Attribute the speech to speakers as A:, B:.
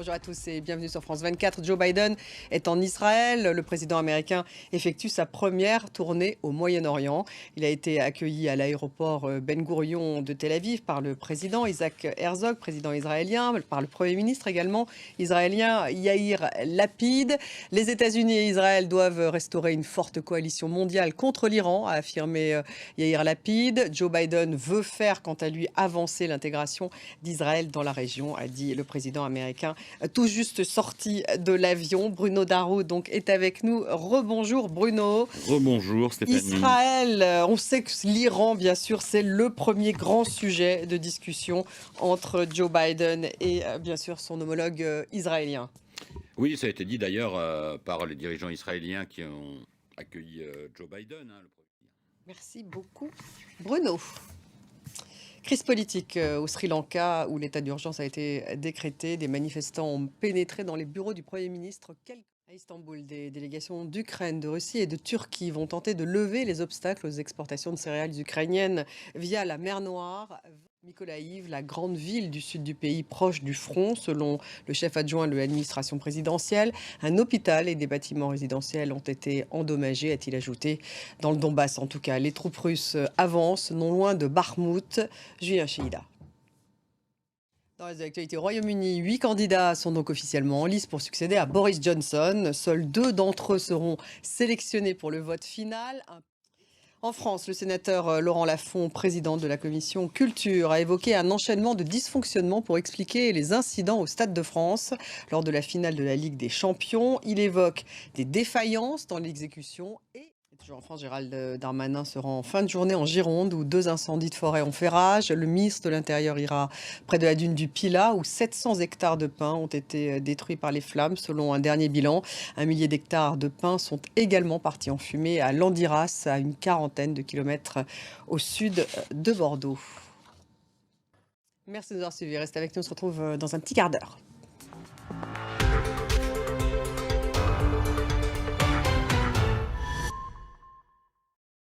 A: Bonjour à tous et bienvenue sur France 24. Joe Biden est en Israël. Le président américain effectue sa première tournée au Moyen-Orient. Il a été accueilli à l'aéroport Ben Gourion de Tel Aviv par le président Isaac Herzog, président israélien, par le premier ministre également israélien Yair Lapid. Les États-Unis et Israël doivent restaurer une forte coalition mondiale contre l'Iran, a affirmé Yair Lapid. Joe Biden veut faire, quant à lui, avancer l'intégration d'Israël dans la région, a dit le président américain, tout juste sorti de l'avion. Bruno Darroux donc est avec nous. Rebonjour Bruno.
B: Rebonjour Stéphanie.
A: Israël, on sait que l'Iran, bien sûr, c'est le premier grand sujet de discussion entre Joe Biden et bien sûr son homologue israélien.
B: Oui, ça a été dit d'ailleurs par les dirigeants israéliens qui ont accueilli Joe Biden.
A: Merci beaucoup Bruno. Crise politique au Sri Lanka où l'état d'urgence a été décrété. Des manifestants ont pénétré dans les bureaux du Premier ministre. À Istanbul, des délégations d'Ukraine, de Russie et de Turquie vont tenter de lever les obstacles aux exportations de céréales ukrainiennes via la mer Noire. Mykolaïv, la grande ville du sud du pays proche du front, selon le chef adjoint de l'administration présidentielle, un hôpital et des bâtiments résidentiels ont été endommagés, a-t-il ajouté, dans le Donbass en tout cas. Les troupes russes avancent non loin de Bakhmout. Julien Cheïda. Dans les actualités au Royaume-Uni, 8 candidats sont donc officiellement en lice pour succéder à Boris Johnson. Seuls 2 d'entre eux seront sélectionnés pour le vote final. En France, le sénateur Laurent Lafont, président de la commission culture, a évoqué un enchaînement de dysfonctionnements pour expliquer les incidents au Stade de France lors de la finale de la Ligue des Champions. Il évoque des défaillances dans l'exécution et... Toujours en France, Gérald Darmanin se rend en fin de journée en Gironde où 2 incendies de forêt ont fait rage. Le ministre de l'Intérieur ira près de la dune du Pilat où 700 hectares de pins ont été détruits par les flammes. Selon un dernier bilan, 1 millier d'hectares de pins sont également partis en fumée à Landiras, à une quarantaine de kilomètres au sud de Bordeaux. Merci de nous avoir suivis. Restez avec nous, on se retrouve dans un petit quart d'heure.